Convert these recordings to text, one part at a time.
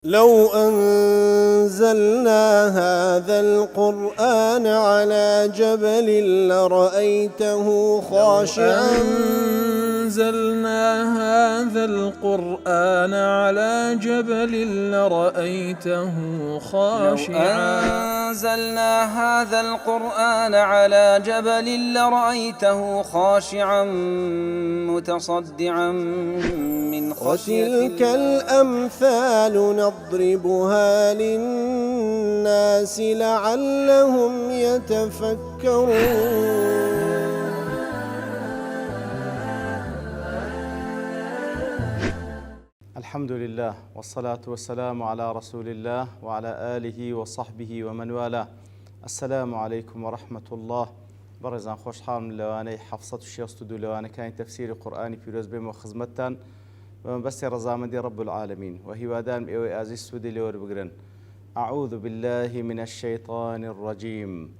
لو أنزلنا هذا القرآن على جبل لرأيته خاشعا أنزلنا هذا القرآن على جبل لرأيته خاشعا أنزلنا هذا القرآن على جبل لرأيته خاشعا متصدعا من خشية وتلك الأمثال نضربها للناس لعلهم يتفكرون. الحمد لله والصلاة والسلام على رسول الله وعلى آله وصحبه ومن والاه. السلام عليكم ورحمة الله. برزان خوش حال لواني حفصة الشيخ استوديو لواني كان تفسير قرآني في رزبهم وخزمتان بس رزامندي رب العالمين وهي وادان إيوي آزي السودي لور بقرن. أعوذ بالله من الشيطان الرجيم.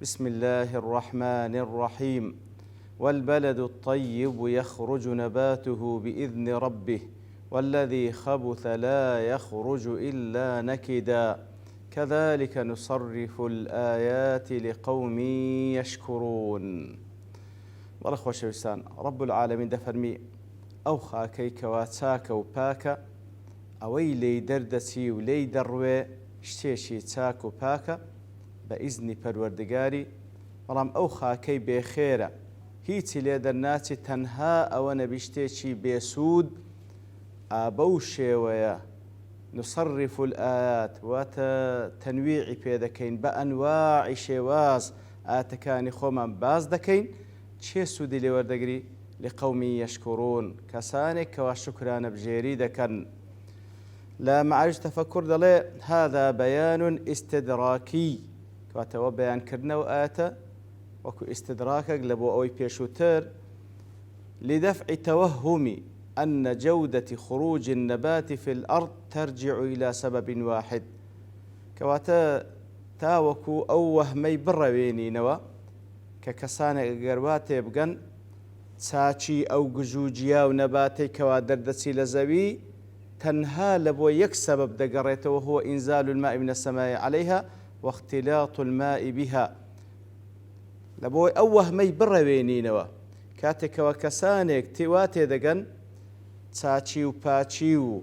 بسم الله الرحمن الرحيم. والبلد الطيب يخرج نباته بإذن ربه والذي خبث لا يخرج إلا نكدا كذلك نصرف الآيات لقوم يشكرون. والله خوش وسان رب العالمين دفرمي أو خاكي كواتاك وباكا أوي لي دردسي ولي دروي شتيشي تاك وباكا بإذن پروردگاري ولام أو خاكي بخيرا هيتي ليدرنات تنها أو نبشتيشي بيسود أبوشي ويا نصرف الآيات وتنويع بيدكين بأنواع شواز آتكاني خوما باز دكين چه سودي لوردقري لقوم يشكرون كسانك وشكران بجيري دكن لا معرج تفكر دلي هذا بيان استدراكي كواتوا بيان كرنا وآتا وكو استدراكك لبو أوي بيشوتر لدفع توهمي أن جودة خروج النبات في الأرض ترجع إلى سبب واحد كواتا تاوكو أو وهمي برويني نوا ككسانة قرواتي بقن تساچي أو قجوجيا ونباتي كوادردسي لزوي تنها لبو يك سبب دقريته وهو إنزال الماء من السماء عليها واختلاط الماء بها لبو أو وهمي برويني نوا كاتك وكسانك تيواتي دقن چاچی و پاچی و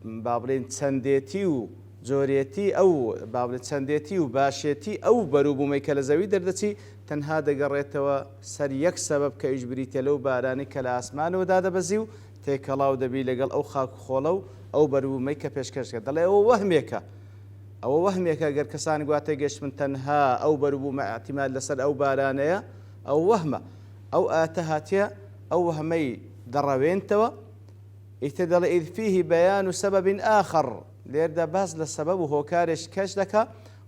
بابلین چەندێتی و جۆرێتی ئەو بابلین چەندێتی و باشێتی ئەو بەرووبوومەی کە لە زەوی دەردەچی تەنها دەگەڕێتەوە سەر یەک سەبەب کە ئیش بریتە لەو بارانەی کە لە ئاسمانەوەدا دەبەزی و تێکەڵاو دەبی لەگەڵ ئەو خاک و خۆڵە و ئەو بەرووبوومەی کە پێشکەشکە دەڵێ ئەوە وەهمێکە گەر کەسانی گواتە گەشت من تەنها ئەو بەرووبوومە ئاحتیمال لەسەر ئەو بارانەیە ئەو وەهمە ئەو ئاتە هاتیە ئەو وەهمەی دەڕەوێنتەوە اعتدل إذ فيه بيان سبب آخر ليردا باز لسبب هو كارش كشدك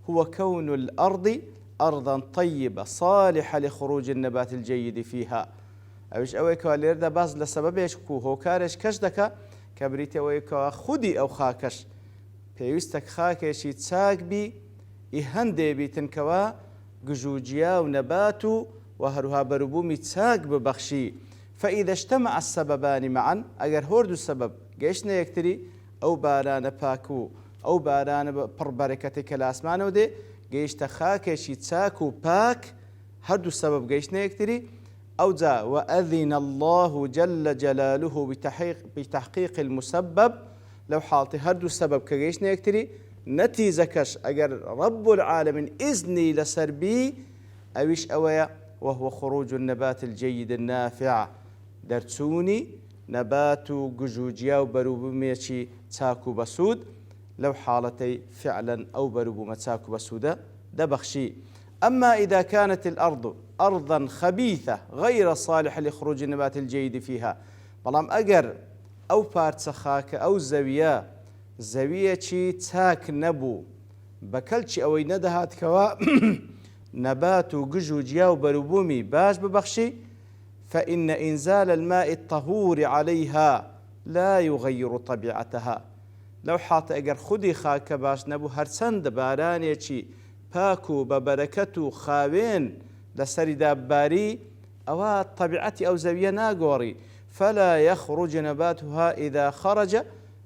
هو كون الأرض أرضا طيبة صالحة لخروج النبات الجيد فيها أوش أويكوا ليردا باز لسبب يشكو هو كارش كشدك كبريت أويكوا خدي أو خاكش بيوستك خاكشي تساق بي إهندي بيتنكوا جوجيا ونباتو وهروها بربومي تساق ببخشي فإذا اجتمع السببان معا أجر هوردو السبب جيشنا يكتري أو باران باكو أو باران بربركتي كالاسمان ودي جيش تخاك شيتساكو باك هردو السبب جيشنا يكتري أو ذا وأذن الله جل جلاله بتحقيق المسبب لو حالتي هردو السبب كجيشنا يكتري نتيزكش أجر رب العالمين إذني لسربي أويش أويا وهو خروج النبات الجيد النافع درتسوني نبات جوجيا وبروبميشي تاكو بسود لو حالتي فعلا أو بروبوم تاكو بسودة دبخشي. أما إذا كانت الأرض أرضا خبيثة غير صالحة لخروج النبات الجيد فيها بلام أجر أو بارتسخاك أو زوية تاك نبو بكلشي أو ندهات كوا نبات جوجيا وبروبومي باش ببخشي فإن إنزال الماء الطهور عليها لا يغير طبيعتها لو حاط أجر خدي خاك باش نبو هرسند بارانيشي باكو ببركتو خاوين لسري داباري أو طبيعتي أو زوية ناقوري فلا يخرج نباتها إذا خرج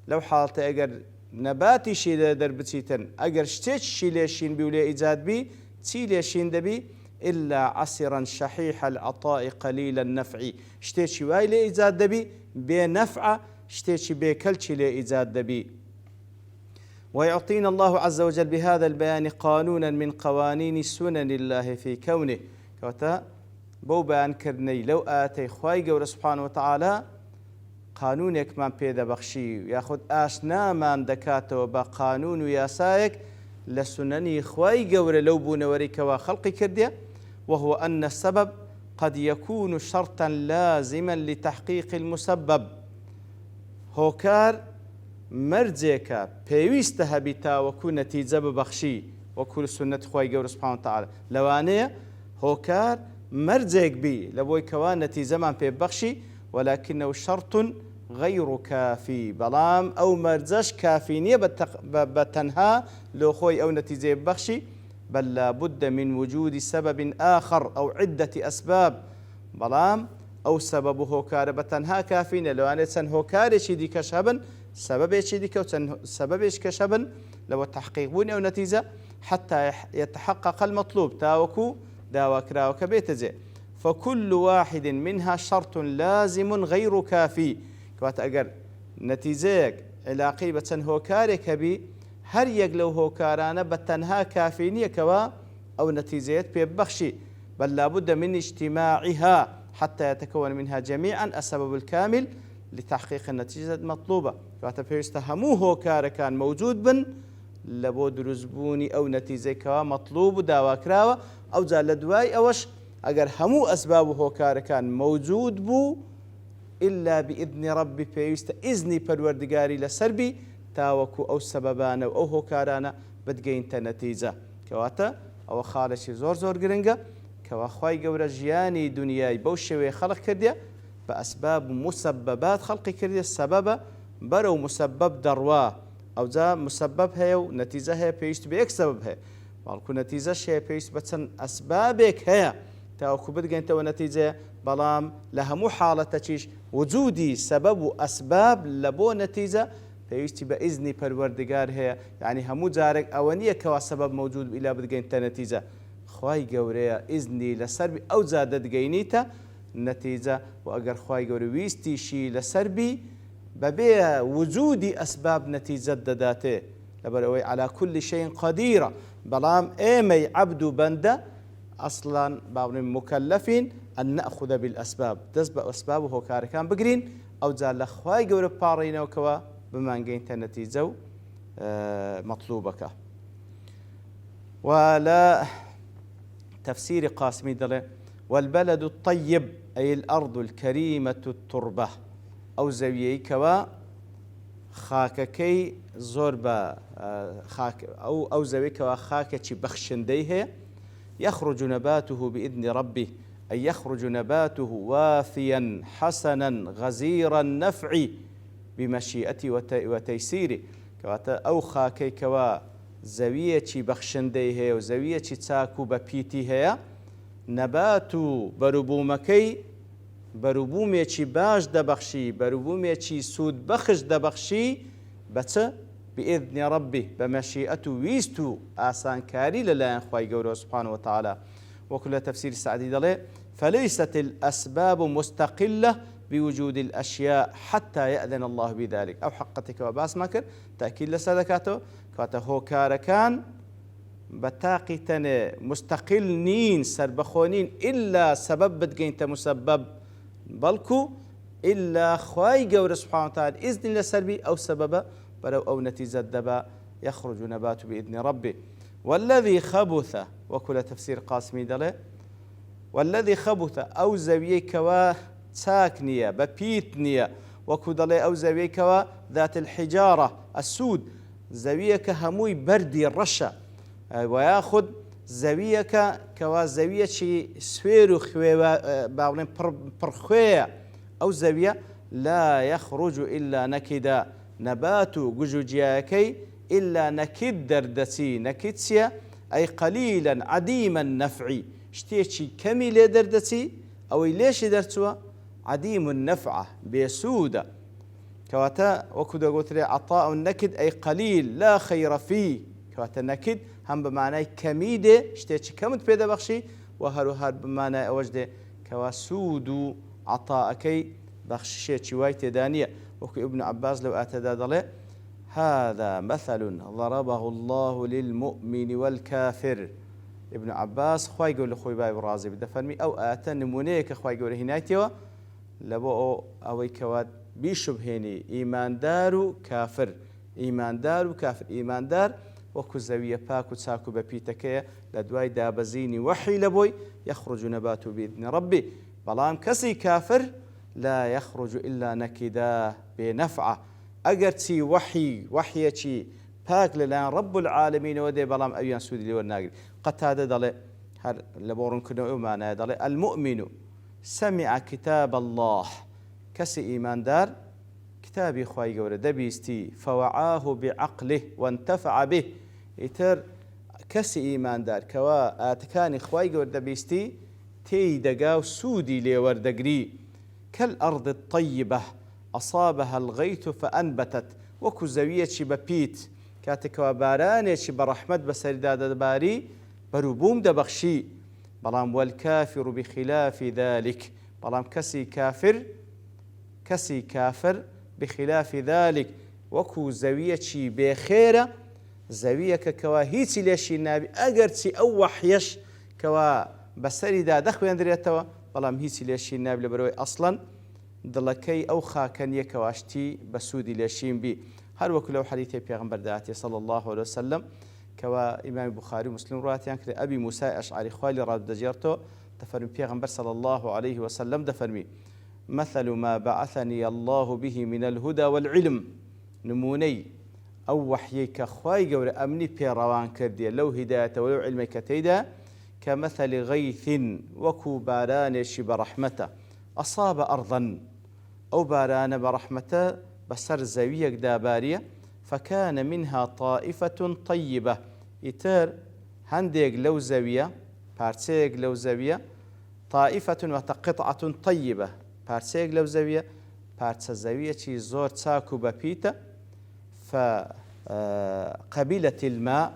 لو حالت أجر نەباتیشی لێ دەربچیتن ئەگەر شتێکشی لێشین بی و لێ ئیجاد بی چی لێشین دەبی إلا عسرا شحيح العطاء قليل النفع شتێکی وای لێ ئیجاد دەبی بێ نەفعە شتێکی بێکەلکی لێ ئیجاد دەبی. ويعطينا الله عز وجل بهذا البيان قانونا من قوانين سنن الله في كونه كوتا بو بيان كرني لو آتي خواي قول سبحانه وتعالى قانونك من بيدا بخشي ياخد آشنا من دكاته بقانون وياسايك لسنني خواي قول لو بونوريك وخلق كردية وهو أن السبب قد يكون شرطا لازما لتحقيق المسبب هوكار مرجێکە پێویستە هەبی تاوەکو نەتیجە ببەخشی وەکو سنەت خۆی گەورە سوبحانەهو وتەعالە لەوانەیە هۆکار مەرجێک بی لە بۆی کەوا نەتیجەمان پێ ببەخشی ولكنه شرط غير كافي بەڵام ئەو مەرجەش کافی نییە بەتەنها لۆ خۆی ئەو نەتیجەیە ببەخشی بل لابد من وجود سبب آخر أو عدة أسباب بەڵام ئەو سەبەب و هۆکارە بەتەنها کافی نیە لەوانەیە چەند هۆکارێکی دیکەش هەبن سببێکی دیکە و چەند سببێک کەش هەبن لەوە تحقیق بوونی ئەو نەتیجە حتى يتحقق المطلوب تاوەکو داواکراوەکە بێتە جێ فكل واحد منها شرط لازم غير كافي كوات أجر نتيجة علاقي بتن هوكارك بي هر يجلو هوكارانا بتنها كافينية كوا أو نتيجة ببخشي بل لابد من اجتماعها حتى يتكون منها جميعا السبب الكامل لتحقيق النتيجة المطلوبة كوات بيستهمو هوكار كان موجود بن لبو درزبوني أو نتيجة كوا مطلوب داواكراوة أو زال دواي أوش أجر همو أسباب هوكار كان موجود بو إلا بإذن ربي بيست إذني پروردگاري لسربي تاوكو أو سببانا أو هوكارانا بدقين تنتيجة كواتا أو خالشي زور زور قرنقا كوا خواي قورا جياني دنياي بوشوي خلق كرديا بأسباب مسببات خلق كرديا السبب برو مسبب دروا أو ذا مسبب هي ونتيجة هي بيست بيك سبب هي والكو نتيجة هي بيست بتسن أسبابك هي تاوكو بدقين تو نتيجة بلام لها مو حالة تشيش وجودي سبب وأسباب لبو نتيجة فيشتي بإذن پروردگار هي يعني همو جارك أولية كوا سبب موجود إلى بدقين نتيجة خواي قوريا إذني لسربي أو زادت قينيتا نتيجة وأجر خواي قوري ويستي شي لسربي ببيع وجودي أسباب نتيجة داته لبروي على كل شيء قديرة بلام إيمي عبد بنده أصلا بعض مكلفين أن نأخذ بالأسباب تسبق أسبابه كاركان بقرين أو زال لخواي قول بارينا وكوا بما نجين تنتيجو مطلوبك ولا تفسير قاسمي دله والبلد الطيب أي الأرض الكريمة التربة أو زويي كوا خاككي زوربا خاك أو زويي كوا خاكتي بخشنديه يخرج نباته بإذن ربه أي يخرج نباته وافيا حسنا غزير النفع بمشيئته وتيسيره أو خاكي كوا زوية بخشنديه وزوية تاكو ببيتي هي نباتو بربومكي بربومي باش دبخشي بربومي سود بخش دبخشي بس بإذن ربه بمشيئته ويستو آسان كاري لله خواي قوله سبحانه وتعالى وكل تفسير السعدي دلي فليست الأسباب مستقلة بوجود الأشياء حتى يأذن الله بذلك أو حقتك وباس ماكر تأكيد لسادكاته كاته هو كاركان بتاقي تنه مستقلين سربخونين إلا سبب بدقين مسبب بلكو إلا خواي قوله سبحانه وتعالى إذن لسربي أو سبب بلو أو نتيجة دبا يخرج نبات بإذن ربه والذي خبث وكل تفسير قاسمي دله والذي خبث أو زوية كوا ساكنية ببيتنية وكدله أو زوية كوا ذات الحجارة السود زوية كهموي بردي الرشا وياخذ زوية كوا زوية شي سويرو خوي باولين برخوية أو زوية لا يخرج إلا نكدا نباتو جوجياكي إلا نكد دردتي نكدسيا أي قليلا عديم النفع شتيشي كمي لدردتي أو ليش درتوا عديم النفع بيسودة كواتا وكذا قلت عطاء نكد أي قليل لا خير فيه كواتا نكد هم بمعنى كميدة اشتيتش كمت بيدا بخشي وهروها بمعنى أوجده كوا سود عطاءكي بخشيتش وايت دانية وكو ابن عباس لو أتداد هذا مثل ضربه الله للمؤمن والكافر ابن عباس خواي يقول لخوي باي برازي بدا فرمي أو آتا نمونيك خواي يقول هنايتيوا لبو أوي كواد بيشبهني إيمان دار كافر إيمان دار كافر إيمان دار وكو زاوية باكو تساكو ببيتكيا لدواي دابزيني وحي لبوي يخرج نبات بإذن ربي بلام كسي كافر لا يخرج إلا نكدا بنفعه أجرتي وحيتي باك للان رب العالمين ودي بلام أيان سودي لي والناقل قد هذا ضل هر لبورن كنا معنا ضل المؤمن سمع كتاب الله كسي إيمان دار كتابي خواي جورة دبيستي فوعاه بعقله وانتفع به يتر كسي إيمان دار كوا آتكاني خواي جورة دبيستي تي دقاو سودي لي وردقري كالأرض الطيبة أصابها الغيث فأنبتت وكو زوية ببيت كاتكوا باراني برحمة بسرداد باري بروبوم دبخشي بلام والكافر بخلاف ذلك بلام كسي كافر بخلاف ذلك وكو زوية بخيرة زوية كوا هيتي ليشي النبي أقرتي أو وحيش كوا بسرداد دخوي اندريتوا بلام هيتي ليشي النبي لبروي أصلا دڵەکەی ئەو خاکەن یەکەواشتی بە سوودی لێشین بی هەروەکو لەو حەدیثی پێغەمبەر داهاتێ صلی الله عليه وسلم کەوا ئیمامی بوخاری و مسلم ڕواتیان کرد ئەبی موسای ئەشعری خوای لێ ڕادەجێڕتەوە دەفەرمی پێغەمبەر صلی الله عليه وسلم دەفەرمی مثل ما بعثني الله به من الهدى والعلم نمونەی ئەو وحیەی کە خوای گەورە ئەمنی پێڕەوان کردیە لەو هیدایەتە و لەو عیلمەی کە تێیدا کەمەثەلی غەیث وەکو بارانێکی بەڕەحمەتە أصاب أرضا أو باران برحمته بسر زويك دابارية فكان منها طائفة طيبة يتر هنديك لو زاوية بارتيك لو زاوية طائفة وتقطعة طيبة بارتيك لو زاوية بارت زاوية زور تاكو ببيتا فقبلت الماء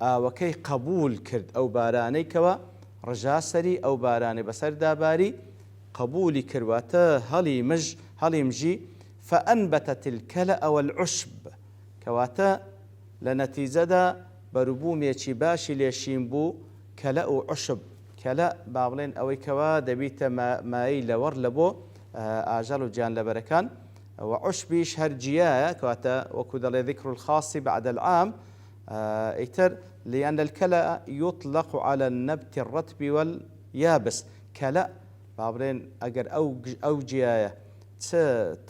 وكي قبول كرد أو باراني كوا رجاسري أو باراني بسر داباري قبولي كرواتا هلي مجي فأنبتت الكلأ والعشب كواتا لنتيجة بربومية باشي ليشينبو كلأ وعشب كلأ بابلين أوي كوا دبيت ماي لور لبو آجال جان لبركان وعشبيش هرجيايا كواتا وكذا ذكر الخاص بعد العام إتر لأن الكلأ يطلق على النبت الرطب واليابس كلأ بابرين أجر أو جياية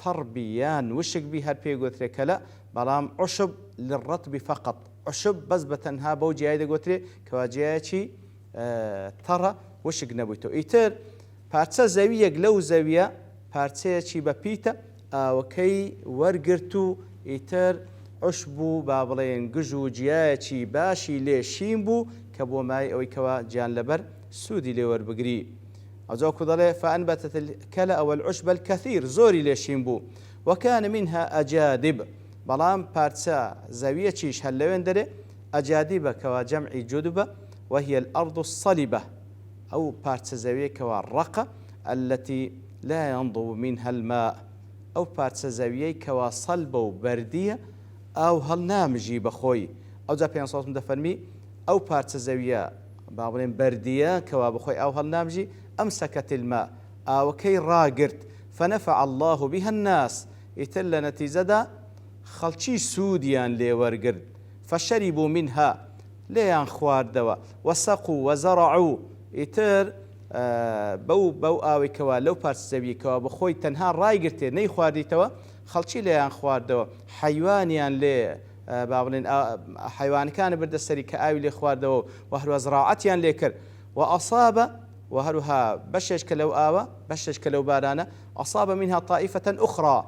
تربيان وشك بها البيجوتري كلا بلام عشب للرطب فقط عشب بس بتنها بو جياية جوتري كواجياتي ترى وشك نبوتو إيتر بارتسا زاوية لو زاوية بارتسا شي ببيتا وكي ورقرتو إيتر عشبو بابرين جزو جياية باشي ليشينبو كبو ماي أو كوا جان لبر سودي لور بقري أزوكو ضلي فأنبتت الكلأ والعشب الكثير زوري ليشينبو وكان منها أجادب بلام بارتسا زاوية شيش هلوين دري أجادب كوا جمع جدبة وهي الأرض الصلبة أو بارتسا زاوية كوا الرقة التي لا ينضب منها الماء أو بارتسا زاوية كوا صلبة وبردية أو هل نامجي بخوي أو زابين صوت مدفرمي أو بارتسا زاوية بابلين بردية كوا بخوي أو هل نامجي أمسكت الماء وكي راقرت فنفع الله بها الناس يتل نتيجة خلشي سوديان لي ورقرد فشربوا منها ليان خوار دوا وسقوا وزرعوا يتر بو آوي كوا لو بارس زبي كوا بخوي تنها راقرتي ني خواردي توا خلشي ليان خوار دوا حيوانيان لي بابلين حيوان كان برد السري كآوي لي خوار دوا وهروا زراعتيان ليكر وأصاب وهروها بشش كلو آوى بشش كلو بارانا أصاب منها طائفة أخرى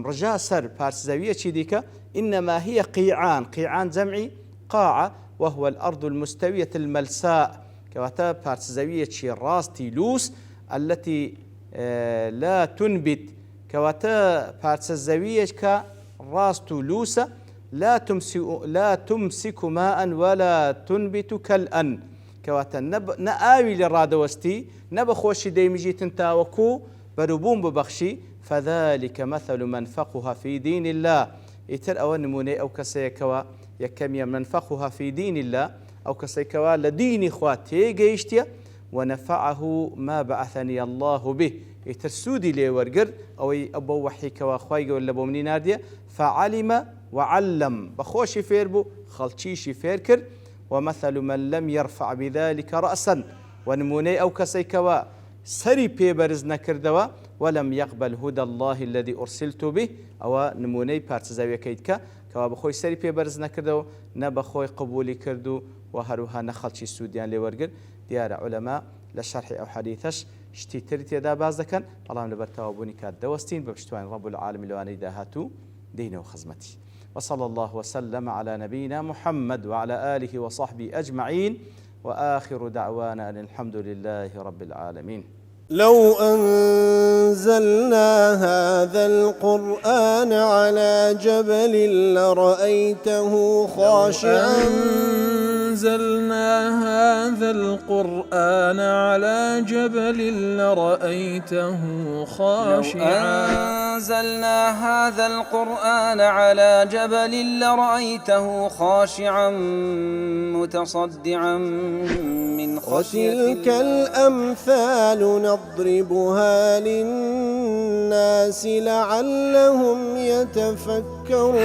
رجاء سر بارس زاوية شديكة إنما هي قيعان جمعي قاعة وهو الأرض المستوية الملساء كواتا بارس زاوية راس تيلوس التي لا تنبت کەواتە پارچە زەویەک کە ڕاست و لووسە لا تمسك ماء ولا تنبت كالأن کەواتە نە ئاوی لە ڕادەوەستی نە بە خۆشی دەیمژیتن تاوەکو بەروبووم ببەخشی فذلك مثل من فقه في دين الله ئیتر ئەوە نمونەی ئەو کەسەیەکەوە یەکەمیە من فقه في دين الله ئەو کەسێکەوە لە دینی خوا تێگەیشتیە ونفعه ما بعثني الله به ئیتر سوودی لێ وەرگر ئەوەی ئەو بە وەحیکەوە خوای گەورە لە بۆ منی ناردیە فعلم وعلم بەخۆشی فێر بوو خەڵکیشی فێر کرد ومثل من لم يرفع بذلك رأسا ونموني أو كسيكوا سري بيبرز نكردوا ولم يقبل هدى الله الذي أرسلت به أو نموني بارتزاوية كيدكا كوا بخوي سري بيبرز نكردوا نبخوي قبولي كردو وهروها نخلشي السوديان لورقر ديار علماء لشرح أو حديثش شتي ترتي دا بازكن الله لبرتوابوني كاد دوستين ببشتوان رب العالمين لواني داهاتو دين وخزمتي وصلى الله وسلم على نبينا محمد وعلى آله وصحبه أجمعين وآخر دعوانا أن الحمد لله رب العالمين. لو أنزلنا هذا القرآن على جبل لرأيته خاشعا أنزلنا هذا القرآن على جبل لرأيته خاشعا أنزلنا هذا القرآن على جبل لرأيته خاشعا متصدعا من خشية الله. وتلك الأمثال نضربها للناس لعلهم يتفكرون.